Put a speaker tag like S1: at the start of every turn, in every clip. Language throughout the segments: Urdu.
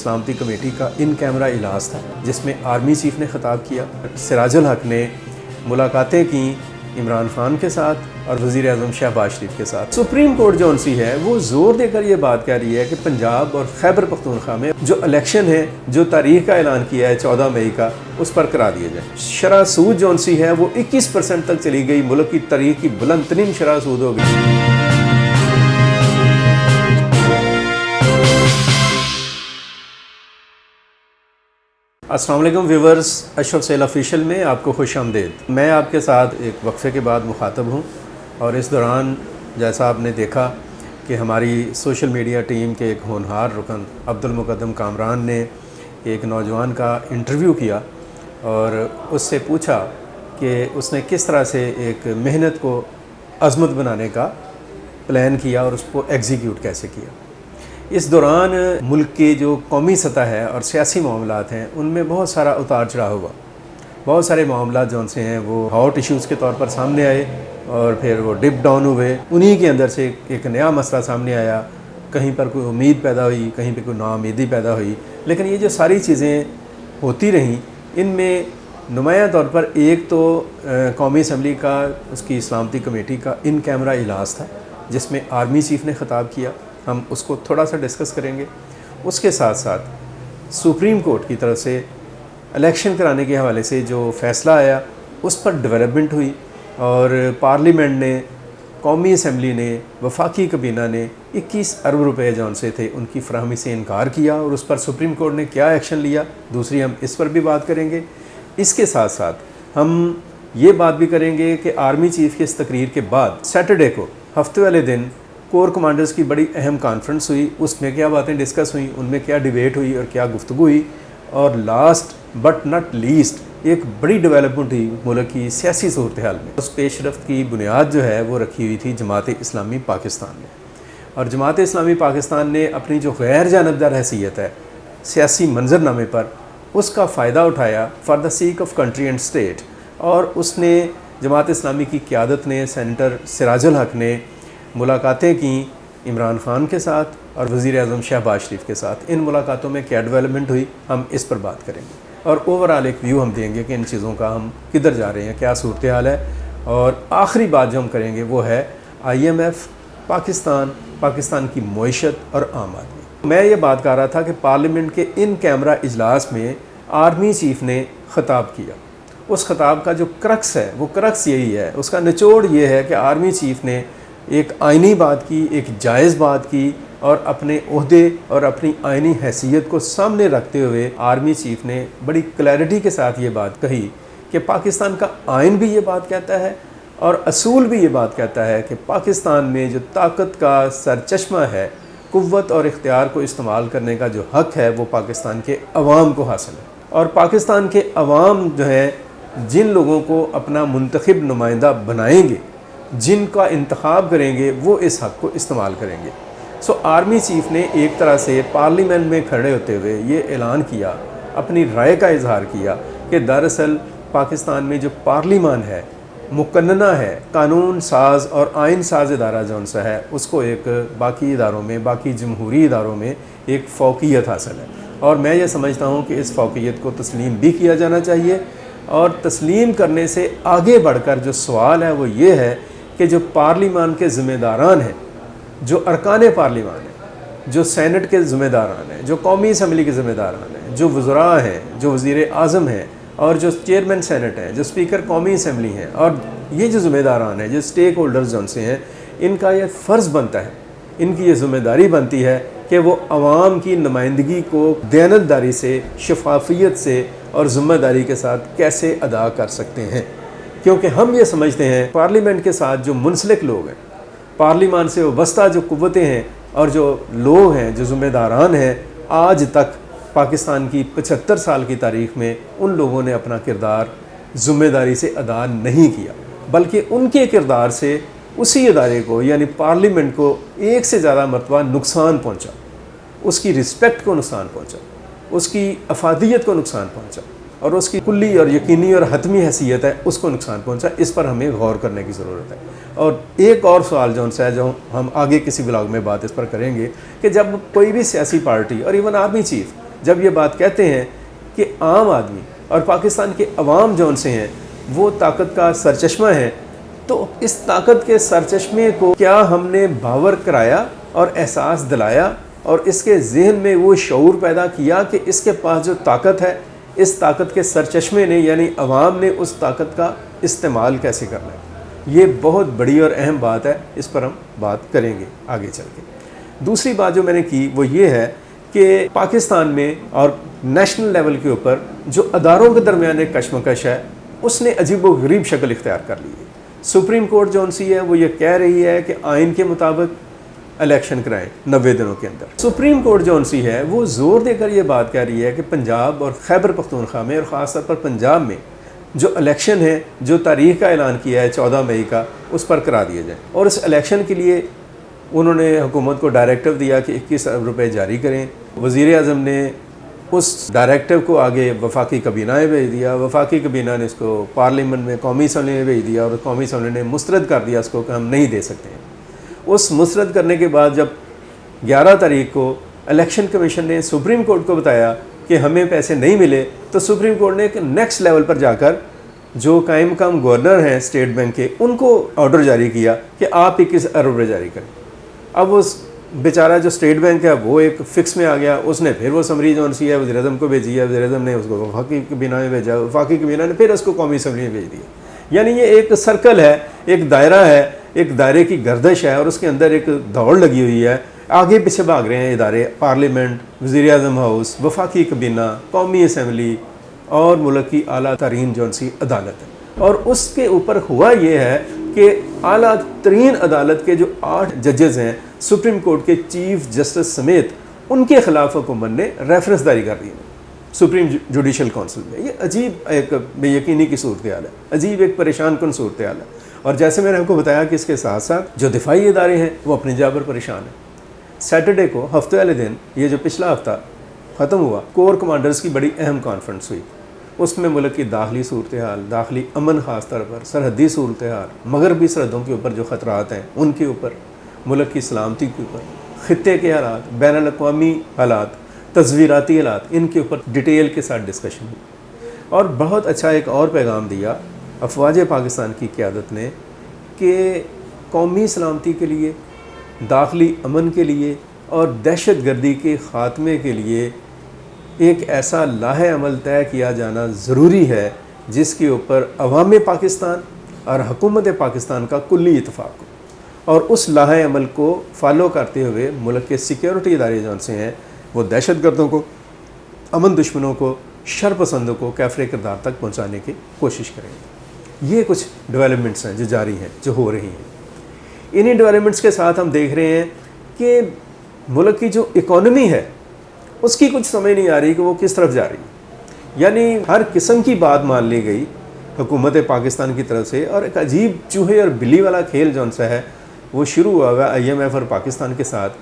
S1: سلامتی کمیٹی کا ان کیمرہ اجلاس تھا جس میں آرمی چیف نے خطاب کیا، سراج الحق نے ملاقاتیں کی عمران خان کے ساتھ اور وزیر اعظم شہباز شریف کے ساتھ۔ سپریم کورٹ جو سی ہے وہ زور دے کر یہ بات کہہ رہی ہے کہ پنجاب اور خیبر پختونخوا میں جو الیکشن ہے، جو تاریخ کا اعلان کیا ہے 14 مئی کا، اس پر کرا دیا جائے۔ شرح سود جو سی ہے وہ 21% تک چلی گئی، ملک کی تاریخ کی بلند ترین شرح سود ہو گئی۔ السلام علیکم ویورز، اشرف سیل آفیشیل میں آپ کو خوش آمدید۔ میں آپ کے ساتھ ایک وقفے کے بعد مخاطب ہوں، اور اس دوران جیسا آپ نے دیکھا کہ ہماری سوشل میڈیا ٹیم کے ایک ہونہار رکن عبدالمقدم کامران نے ایک نوجوان کا انٹرویو کیا اور اس سے پوچھا کہ اس نے کس طرح سے ایک محنت کو عظمت بنانے کا پلان کیا اور اس کو ایگزیکیوٹ کیسے کیا۔ اس دوران ملک کے جو قومی سطح ہے اور سیاسی معاملات ہیں ان میں بہت سارا اتار چڑھاؤ ہوا، بہت سارے معاملات جو سے ہیں وہ ہاٹ ایشوز کے طور پر سامنے آئے اور پھر وہ ڈپ ڈاؤن ہوئے، انہی کے اندر سے ایک نیا مسئلہ سامنے آیا، کہیں پر کوئی امید پیدا ہوئی، کہیں پہ کوئی ناامیدی پیدا ہوئی۔ لیکن یہ جو ساری چیزیں ہوتی رہیں، ان میں نمایاں طور پر ایک تو قومی اسمبلی کا اس کی سلامتی کمیٹی کا ان کیمرہ اجلاس تھا جس میں آرمی چیف نے خطاب کیا، ہم اس کو تھوڑا سا ڈسکس کریں گے۔ اس کے ساتھ ساتھ سپریم کورٹ کی طرف سے الیکشن کرانے کے حوالے سے جو فیصلہ آیا اس پر ڈیولپمنٹ ہوئی، اور پارلیمنٹ نے، قومی اسمبلی نے، وفاقی کابینہ نے 21 ارب روپے جو ان سے تھے ان کی فراہمی سے انکار کیا، اور اس پر سپریم کورٹ نے کیا ایکشن لیا، دوسری ہم اس پر بھی بات کریں گے۔ اس کے ساتھ ساتھ ہم یہ بات بھی کریں گے کہ آرمی چیف کی اس تقریر کے بعد سیٹرڈے کو، ہفتے والے دن، کور کمانڈرز کی بڑی اہم کانفرنس ہوئی، اس میں کیا باتیں ڈسکس ہوئیں، ان میں کیا ڈیبیٹ ہوئی اور کیا گفتگو ہوئی، اور لاسٹ بٹ ناٹ لیسٹ ایک بڑی ڈیولپمنٹ ہوئی ملک کی سیاسی صورتحال میں۔ اس پیش رفت کی بنیاد جو ہے وہ رکھی ہوئی تھی جماعت اسلامی پاکستان نے، اور جماعت اسلامی پاکستان نے اپنی جو غیر جانبدار حیثیت ہے سیاسی منظرنامے پر، اس کا فائدہ اٹھایا for the sake of country and state, اور اس نے جماعت اسلامی کی قیادت نے، سینیٹر سراج الحق نے ملاقاتیں کی عمران خان کے ساتھ اور وزیر اعظم شہباز شریف کے ساتھ۔ ان ملاقاتوں میں کیا ڈیولپمنٹ ہوئی ہم اس پر بات کریں گے، اور اوورآل ایک ویو ہم دیں گے کہ ان چیزوں کا ہم کدھر جا رہے ہیں، کیا صورتحال ہے۔ اور آخری بات جو ہم کریں گے وہ ہے IMF، پاکستان کی معیشت اور عام آدمی۔ میں یہ بات کر رہا تھا کہ پارلیمنٹ کے ان کیمرہ اجلاس میں آرمی چیف نے خطاب کیا، اس خطاب کا جو کرکس ہے وہ کرکس یہی ہے، اس کا نچوڑ یہ ہے کہ آرمی چیف نے ایک آئینی بات کی، ایک جائز بات کی، اور اپنے عہدے اور اپنی آئینی حیثیت کو سامنے رکھتے ہوئے آرمی چیف نے بڑی کلیئرٹی کے ساتھ یہ بات کہی کہ پاکستان کا آئین بھی یہ بات کہتا ہے اور اصول بھی یہ بات کہتا ہے کہ پاکستان میں جو طاقت کا سرچشمہ ہے، قوت اور اختیار کو استعمال کرنے کا جو حق ہے وہ پاکستان کے عوام کو حاصل ہے، اور پاکستان کے عوام جو ہے جن لوگوں کو اپنا منتخب نمائندہ بنائیں گے، جن کا انتخاب کریں گے، وہ اس حق کو استعمال کریں گے۔ آرمی چیف نے ایک طرح سے پارلیمنٹ میں کھڑے ہوتے ہوئے یہ اعلان کیا، اپنی رائے کا اظہار کیا کہ دراصل پاکستان میں جو پارلیمان ہے، مقننہ ہے، قانون ساز اور آئین ساز ادارہ جو سا ہے، اس کو ایک باقی اداروں میں، باقی جمہوری اداروں میں ایک فوقیت حاصل ہے، اور میں یہ سمجھتا ہوں کہ اس فوقیت کو تسلیم بھی کیا جانا چاہیے۔ اور تسلیم کرنے سے آگے بڑھ کر جو سوال ہے وہ یہ ہے کہ جو پارلیمان کے ذمہ داران ہیں، جو ارکان پارلیمان ہیں، جو سینٹ کے ذمہ داران ہیں، جو قومی اسمبلی کے ذمہ داران ہیں، جو وزراء ہیں، جو وزیر اعظم ہیں، اور جو چیئرمین سینٹ ہیں، جو اسپیکر قومی اسمبلی ہیں، اور یہ جو ذمہ داران ہیں، جو سٹیک ہولڈرز جو سے ہیں، ان کا یہ فرض بنتا ہے، ان کی یہ ذمہ داری بنتی ہے کہ وہ عوام کی نمائندگی کو دیانتداری سے، شفافیت سے اور ذمہ داری کے ساتھ کیسے ادا کر سکتے ہیں، کیونکہ ہم یہ سمجھتے ہیں پارلیمنٹ کے ساتھ جو منسلک لوگ ہیں، پارلیمان سے وابستہ جو قوتیں ہیں اور جو لوگ ہیں، جو ذمہ داران ہیں، آج تک پاکستان کی 75 سال کی تاریخ میں ان لوگوں نے اپنا کردار ذمہ داری سے ادا نہیں کیا، بلکہ ان کے کردار سے اسی ادارے کو یعنی پارلیمنٹ کو ایک سے زیادہ مرتبہ نقصان پہنچا، اس کی رسپیکٹ کو نقصان پہنچا، اس کی افادیت کو نقصان پہنچا، اور اس کی کلی اور یقینی اور حتمی حیثیت ہے اس کو نقصان پہنچا۔ اس پر ہمیں غور کرنے کی ضرورت ہے۔ اور ایک اور سوال جو ہے جو ہم آگے کسی بلاگ میں بات اس پر کریں گے کہ جب کوئی بھی سیاسی پارٹی اور ایون آرمی چیف جب یہ بات کہتے ہیں کہ عام آدمی اور پاکستان کے عوام جون سے ہیں وہ طاقت کا سرچشمہ ہیں، تو اس طاقت کے سرچشمے کو کیا ہم نے باور کرایا اور احساس دلایا اور اس کے ذہن میں وہ شعور پیدا کیا کہ اس کے پاس جو طاقت ہے، اس طاقت کے سرچشمے نے یعنی عوام نے اس طاقت کا استعمال کیسے کرنا ہے؟ یہ بہت بڑی اور اہم بات ہے، اس پر ہم بات کریں گے آگے چل کے۔ دوسری بات جو میں نے کی وہ یہ ہے کہ پاکستان میں اور نیشنل لیول کے اوپر جو اداروں کے درمیان ایک کشمکش ہے اس نے عجیب و غریب شکل اختیار کر لی ہے۔ سپریم کورٹ جون سی ہے وہ یہ کہہ رہی ہے کہ آئین کے مطابق الیکشن کرائیں 90 دنوں کے اندر۔ سپریم کورٹ جون سی ہے وہ زور دے کر یہ بات کہہ رہی ہے کہ پنجاب اور خیبر پختونخوا میں اور خاص طور پر پنجاب میں جو الیکشن ہے، جو تاریخ کا اعلان کیا ہے 14 مئی کا، اس پر کرا دیا جائے، اور اس الیکشن کے لیے انہوں نے حکومت کو ڈائریکٹو دیا کہ 21 ارب روپے جاری کریں۔ وزیر اعظم نے اس ڈائریکٹو کو آگے وفاقی کابینہ میں بھیج دیا، وفاقی کابینہ نے اس کو پارلیمنٹ میں قومی اسمبلی میں بھیج دیا، اور قومی اسمبلی نے مسترد کر دیا اس کو کہ ہم نہیں دے سکتے ہیں۔ اس مسترد کرنے کے بعد جب 11 تاریخ کو الیکشن کمیشن نے سپریم کورٹ کو بتایا کہ ہمیں پیسے نہیں ملے، تو سپریم کورٹ نے ایک نیکسٹ لیول پر جا کر جو قائم مقام گورنر ہیں اسٹیٹ بینک کے، ان کو آرڈر جاری کیا کہ آپ 21 ارب روپے جاری کریں۔ اب اس بیچارہ جو اسٹیٹ بینک ہے وہ ایک فکس میں آ گیا، اس نے پھر وہ سمری جون سی ہے وزیر اعظم کو بھیجی ہے، وزیر اعظم نے اس کو وفاقی کابینہ میں بھیجا، وفاقی کابینہ نے پھر اس کو قومی اسمبلی میں بھیج دیا۔ یعنی یہ ایک سرکل ہے، ایک دائرہ ہے، ایک دائرے کی گردش ہے، اور اس کے اندر ایک دوڑ لگی ہوئی ہے، آگے پیچھے بھاگ رہے ہیں ادارے، پارلیمنٹ، وزیر اعظم ہاؤس، وفاقی کابینہ، قومی اسمبلی اور ملک کی اعلیٰ ترین جون سی عدالت ہے۔ اور اس کے اوپر ہوا یہ ہے کہ اعلیٰ ترین عدالت کے جو 8 ججز ہیں سپریم کورٹ کے چیف جسٹس سمیت، ان کے خلاف حکومت نے ریفرنس جاری کر دی سپریم جوڈیشل کونسل میں۔ یہ عجیب ایک بے یقینی کی صورتحال ہے، عجیب ایک پریشان کن صورتحال ہے۔ اور جیسے میں نے آپ کو بتایا کہ اس کے ساتھ ساتھ جو دفاعی ادارے ہیں وہ اپنی جگہ پر پریشان ہیں۔ سیٹرڈے کو ہفتے والے دن، یہ جو پچھلا ہفتہ ختم ہوا، کور کمانڈرز کی بڑی اہم کانفرنس ہوئی۔ اس میں ملک کی داخلی صورتحال، داخلی امن، خاص طور پر سرحدی صورتحال، مغربی سرحدوں کے اوپر جو خطرات ہیں ان کے اوپر، ملک کی سلامتی کے اوپر، خطے کے حالات، بین الاقوامی حالات، تصویراتی حالات، ان کے اوپر ڈیٹیل کے ساتھ ڈسکشن ہوئی۔ اور بہت اچھا ایک اور پیغام دیا افواج پاکستان کی قیادت نے کہ قومی سلامتی کے لیے، داخلی امن کے لیے اور دہشت گردی کے خاتمے کے لیے ایک ایسا لاہ عمل طے کیا جانا ضروری ہے جس کے اوپر عوام پاکستان اور حکومت پاکستان کا کلی اتفاق ہو، اور اس لاہ عمل کو فالو کرتے ہوئے ملک کے سیکیورٹی ادارے جون سے ہیں وہ دہشت گردوں کو، امن دشمنوں کو، شر پسندوں کو کیفر کردار تک پہنچانے کی کوشش کریں گے۔ یہ کچھ ڈیولپمنٹس ہیں جو جاری ہیں، جو ہو رہی ہیں۔ انہی ڈیولپمنٹس کے ساتھ ہم دیکھ رہے ہیں کہ ملک کی جو اکانومی ہے اس کی کچھ سمجھ نہیں آ رہی کہ وہ کس طرف جا رہی ہے۔ یعنی ہر قسم کی بات مان لی گئی حکومت پاکستان کی طرف سے، اور ایک عجیب چوہے اور بلی والا کھیل جون سا ہے وہ شروع ہوا ہے آئی ایم ایف اور پاکستان کے ساتھ،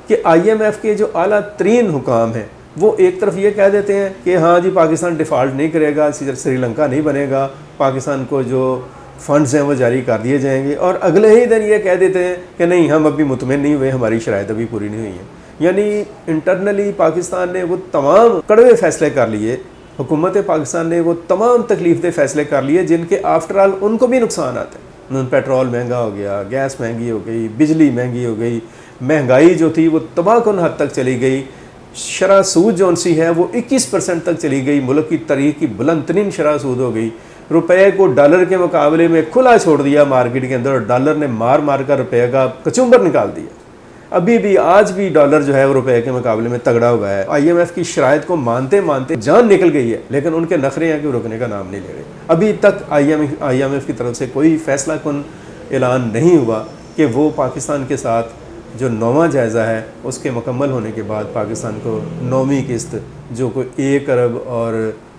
S1: کہ آئی ایم ایف کے جو اعلیٰ ترین حکام ہیں وہ ایک طرف یہ کہہ دیتے ہیں کہ ہاں جی پاکستان ڈیفالٹ نہیں کرے گا، سری لنکا نہیں بنے گا، پاکستان کو جو فنڈز ہیں وہ جاری کر دیے جائیں گے، اور اگلے ہی دن یہ کہہ دیتے ہیں کہ نہیں ہم ابھی مطمئن نہیں ہوئے، ہماری شرائط ابھی پوری نہیں ہوئی ہیں۔ یعنی انٹرنلی پاکستان نے وہ تمام کڑوے فیصلے کر لیے، حکومت پاکستان نے وہ تمام تکلیف دہ فیصلے کر لیے جن کے آفٹر آل ان کو بھی نقصان آتے ہیں۔ پیٹرول مہنگا ہو گیا، گیس مہنگی ہو گئی، بجلی مہنگی ہو گئی، مہنگائی جو تھی وہ تباہ کن حد تک چلی گئی، شرح سود جون سی ہے وہ 21% تک چلی گئی، ملک کی تاریخ کی بلند ترین شرح سود ہو گئی، روپے کو ڈالر کے مقابلے میں کھلا چھوڑ دیا مارکیٹ کے اندر، اور ڈالر نے مار مار کر روپے کا کچمبر نکال دیا۔ ابھی بھی آج بھی ڈالر جو ہے وہ روپے کے مقابلے میں تگڑا ہوا ہے۔ آئی ایم ایف کی شرائط کو مانتے مانتے جان نکل گئی ہے، لیکن ان کے نخرے ہیں کہ وہ رکنے کا نام نہیں لے رہے۔ ابھی تک آئی ایم ایف کی طرف سے کوئی فیصلہ کن اعلان نہیں ہوا کہ وہ پاکستان کے ساتھ جو 9واں جائزہ ہے اس کے مکمل ہونے کے بعد پاکستان کو 9ویں قسط جو کوئی 1 ارب اور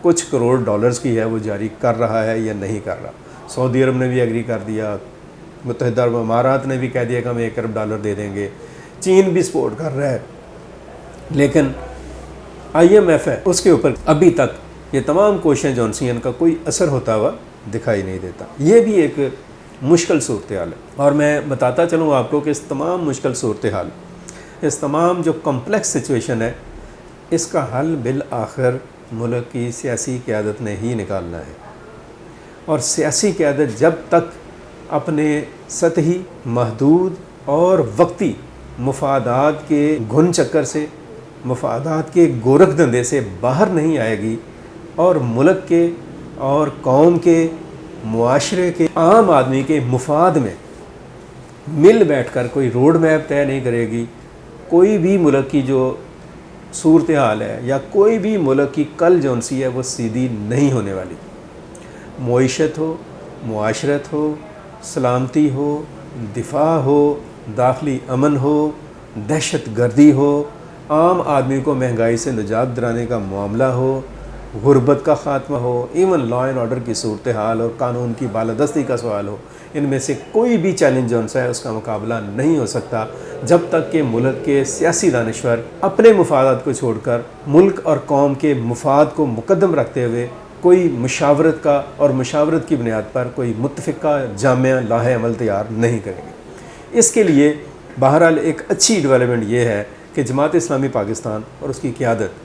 S1: کچھ کروڑ ڈالرز کی ہے وہ جاری کر رہا ہے یا نہیں کر رہا۔ سعودی عرب نے بھی ایگری کر دیا، متحدہ عرب امارات نے بھی کہہ دیا کہ ہم 1 ارب ڈالر دے دیں گے، چین بھی سپورٹ کر رہا ہے، لیکن آئی ایم ایف ہے اس کے اوپر ابھی تک یہ تمام کوششیں جون سی ان کا کوئی اثر ہوتا ہوا دکھائی نہیں دیتا۔ یہ بھی ایک مشکل صورتحال ہے، اور میں بتاتا چلوں آپ کو کہ اس تمام مشکل صورتحال، اس تمام جو کمپلیکس سچویشن ہے، اس کا حل بالآخر ملک کی سیاسی قیادت نے ہی نکالنا ہے، اور سیاسی قیادت جب تک اپنے سطحی، محدود اور وقتی مفادات کے گھن چکر سے، مفادات کے گورکھ دھندے سے باہر نہیں آئے گی، اور ملک کے اور قوم کے، معاشرے کے، عام آدمی کے مفاد میں مل بیٹھ کر کوئی روڈ میپ طے نہیں کرے گی، کوئی بھی ملک کی جو صورتحال ہے یا کوئی بھی ملک کی کل جونسی ہے وہ سیدھی نہیں ہونے والی۔ معیشت ہو، معاشرت ہو، سلامتی ہو، دفاع ہو، داخلی امن ہو، دہشت گردی ہو، عام آدمی کو مہنگائی سے نجات دلانے کا معاملہ ہو، غربت کا خاتمہ ہو، ایون لا اینڈ آرڈر کی صورتحال اور قانون کی بالادستی کا سوال ہو، ان میں سے کوئی بھی چیلنج جو ہے اس کا مقابلہ نہیں ہو سکتا جب تک کہ ملک کے سیاسی دانشور اپنے مفادات کو چھوڑ کر ملک اور قوم کے مفاد کو مقدم رکھتے ہوئے کوئی مشاورت کا اور مشاورت کی بنیاد پر کوئی متفقہ جامع لاہ عمل تیار نہیں کریں گے۔ اس کے لیے بہرحال ایک اچھی ڈیولپمنٹ یہ ہے کہ جماعت اسلامی پاکستان اور اس کی قیادت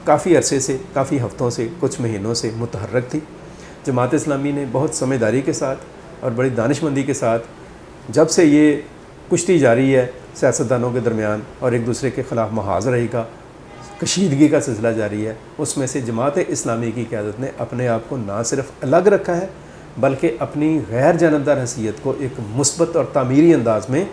S1: کافی عرصے سے، کافی ہفتوں سے، کچھ مہینوں سے متحرک تھی۔ جماعت اسلامی نے بہت سمجھداری کے ساتھ اور بڑی دانش مندی کے ساتھ جب سے یہ کشتی جاری ہے سیاستدانوں کے درمیان اور ایک دوسرے کے خلاف محاذ رہی کا، کشیدگی کا سلسلہ جاری ہے، اس میں سے جماعت اسلامی کی قیادت نے اپنے آپ کو نہ صرف الگ رکھا ہے بلکہ اپنی غیر جانبدار حیثیت کو ایک مثبت اور تعمیری انداز میں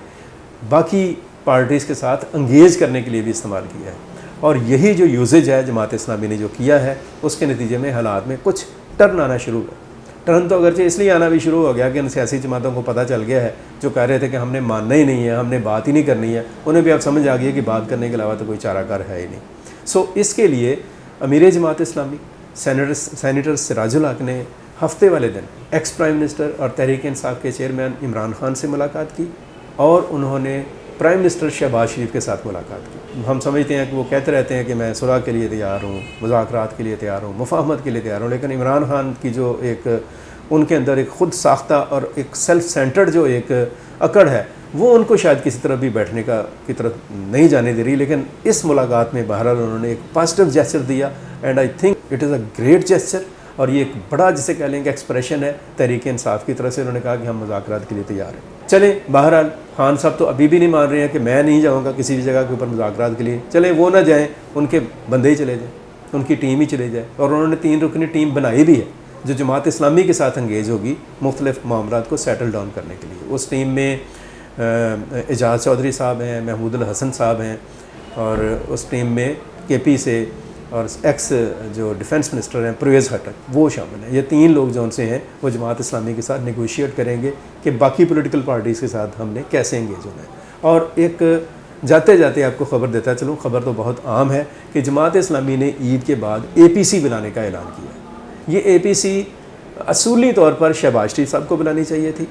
S1: باقی پارٹیز کے ساتھ انگیج کرنے کے لیے بھی استعمال کیا ہے، اور یہی جو یوزیج ہے جماعت اسلامی نے جو کیا ہے اس کے نتیجے میں حالات میں کچھ ٹرن آنا شروع ہوا۔ ٹرن تو اگرچہ اس لیے آنا بھی شروع ہو گیا کہ ان سیاسی جماعتوں کو پتہ چل گیا ہے جو کہہ رہے تھے کہ ہم نے ماننا ہی نہیں ہے، ہم نے بات ہی نہیں کرنی ہے، انہیں بھی اب سمجھ آ گئی ہے کہ بات کرنے کے علاوہ تو کوئی چارہ کار ہے ہی نہیں۔ اس کے لیے امیر جماعت اسلامی سینیٹر سراج الحق نے ہفتے والے دن ایکس پرائم منسٹر اور تحریک انصاف کے چیئرمین عمران خان سے ملاقات کی، اور انہوں نے پرائم منسٹر شہباز شریف کے ساتھ ملاقات کی۔ ہم سمجھتے ہیں کہ وہ کہتے رہتے ہیں کہ میں صلح کے لیے تیار ہوں، مذاکرات کے لیے تیار ہوں، مفاہمت کے لیے تیار ہوں، لیکن عمران خان کی جو ایک ان کے اندر ایک خود ساختہ اور ایک سیلف سینٹرڈ جو ایک اکڑ ہے وہ ان کو شاید کسی طرح بھی بیٹھنے کی طرف نہیں جانے دے رہی، لیکن اس ملاقات میں بہرحال انہوں نے ایک پازیٹیو جیسچر دیا، and I think it is a great gesture, اور یہ ایک بڑا جسے کہہ لیں کہ ایکسپریشن ہے تحریک انصاف کی طرف سے۔ انہوں نے کہا کہ ہم مذاکرات کے لیے تیار ہیں۔ چلیں بہرحال خان صاحب تو ابھی بھی نہیں مان رہے ہیں کہ میں نہیں جاؤں گا کسی بھی جگہ کے اوپر مذاکرات کے لیے، چلیں وہ نہ جائیں، ان کے بندے ہی چلے جائیں، ان کی ٹیم ہی چلے جائے، اور انہوں نے 3 رکنی ٹیم بنائی بھی ہے جو جماعت اسلامی کے ساتھ انگیج ہوگی مختلف معاملات کو سیٹل ڈاؤن کرنے کے لیے۔ اس ٹیم میں اعجاز چودھری صاحب ہیں، محمود الحسن صاحب ہیں، اور اس ٹیم میں کے پی سے اور ایکس جو ڈیفنس منسٹر ہیں پرویز خٹک وہ شامل ہیں۔ یہ 3 لوگ جو ان سے ہیں وہ جماعت اسلامی کے ساتھ نیگوشیٹ کریں گے کہ باقی پولیٹیکل پارٹیز کے ساتھ ہم نے کیسے انگیج ہونا ہے۔ اور ایک جاتے جاتے آپ کو خبر دیتا چلوں، خبر تو بہت عام ہے کہ جماعت اسلامی نے عید کے بعد اے پی سی بنانے کا اعلان کیا ہے۔ یہ اے پی سی اصولی طور پر شہباز شریف صاحب کو بلانی چاہیے تھی،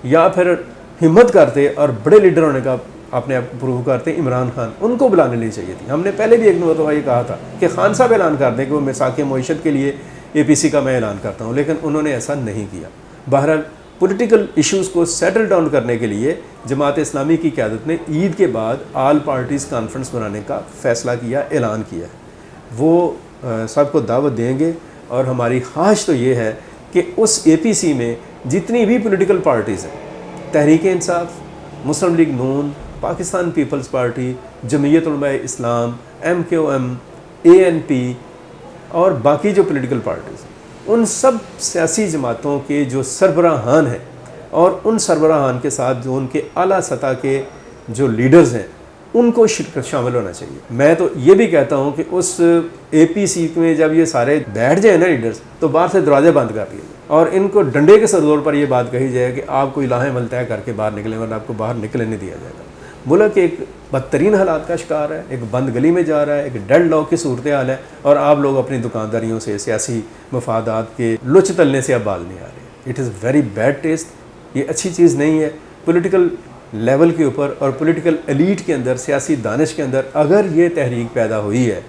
S1: یا پھر ہمت کرتے اور بڑے لیڈر ہونے کا اپنے آپ کو پروو کرتے عمران خان، ان کو بلانے نہیں چاہیے تھی۔ ہم نے پہلے بھی ایک مرتبہ یہ کہا تھا کہ خان صاحب اعلان کر دیں کہ وہ میثاق معیشت کے لیے اے پی سی کا میں اعلان کرتا ہوں، لیکن انہوں نے ایسا نہیں کیا۔ بہرحال پولیٹیکل ایشوز کو سیٹل ڈاؤن کرنے کے لیے جماعت اسلامی کی قیادت نے عید کے بعد آل پارٹیز کانفرنس بنانے کا فیصلہ کیا، اعلان کیا ہے۔ وہ سب کو دعوت دیں گے، اور ہماری خواہش تو یہ ہے کہ اس اے پی سی میں جتنی بھی پولیٹیکل پارٹیز ہیں، تحریک انصاف، مسلم لیگ نون، پاکستان پیپلز پارٹی، جمعیت Ulema Islam, M Q M, اے این پی اور باقی جو پولیٹیکل پارٹیز ہیں، ان سب سیاسی جماعتوں کے جو سربراہان ہیں اور ان سربراہان کے ساتھ جو ان کے اعلیٰ سطح کے جو لیڈرز ہیں ان کو شامل ہونا چاہیے۔ میں تو یہ بھی کہتا ہوں کہ اس اے پی سی میں جب یہ سارے بیٹھ جائیں نا لیڈرز، تو باہر سے دروازے بند کر دیے اور ان کو ڈنڈے کے زور پر یہ بات کہی جائے کہ آپ کوئی لاہ عمل طے کر کے باہر نکلیں ورنہ آپ کو باہر نکلنے نہیں دیا جائے گا۔ ملک ایک بدترین حالات کا شکار ہے، ایک بند گلی میں جا رہا ہے، ایک ڈیڈ لاک کی صورتحال ہے، اور آپ لوگ اپنی دکانداریوں سے، سیاسی مفادات کے لچ تلنے سے اب باز نہیں آ رہے۔ It is very bad test, یہ اچھی چیز نہیں ہے۔ پولیٹیکل لیول کے اوپر اور پولیٹیکل ایلیٹ کے اندر، سیاسی دانش کے اندر اگر یہ تحریک پیدا ہوئی ہے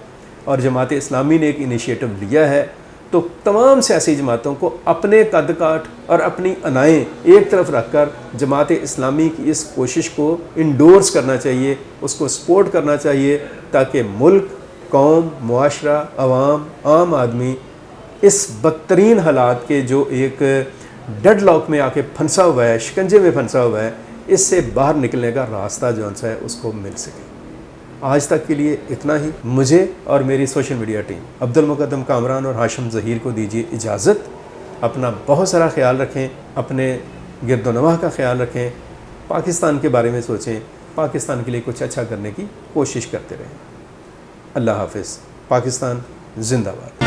S1: اور جماعت اسلامی نے ایک انیشیٹو لیا ہے، تو تمام سیاسی جماعتوں کو اپنے قد کاٹ اور اپنی انائیں ایک طرف رکھ کر جماعت اسلامی کی اس کوشش کو انڈورس کرنا چاہیے، اس کو سپورٹ کرنا چاہیے، تاکہ ملک، قوم، معاشرہ، عوام، عام آدمی اس بدترین حالات کے جو ایک ڈیڈ لاک میں آ کے پھنسا ہوا ہے، شکنجے میں پھنسا ہوا ہے، اس سے باہر نکلنے کا راستہ جو ہے اس کو مل سکے۔ آج تک کے لیے اتنا ہی۔ مجھے اور میری سوشل میڈیا ٹیم عبد المقدم کامران اور ہاشم ظہیر کو دیجیے اجازت۔ اپنا بہت سارا خیال رکھیں، اپنے گرد و نواح کا خیال رکھیں، پاکستان کے بارے میں سوچیں، پاکستان کے لیے کچھ اچھا کرنے کی کوشش کرتے رہیں۔ اللہ حافظ۔ پاکستان زندہ باد۔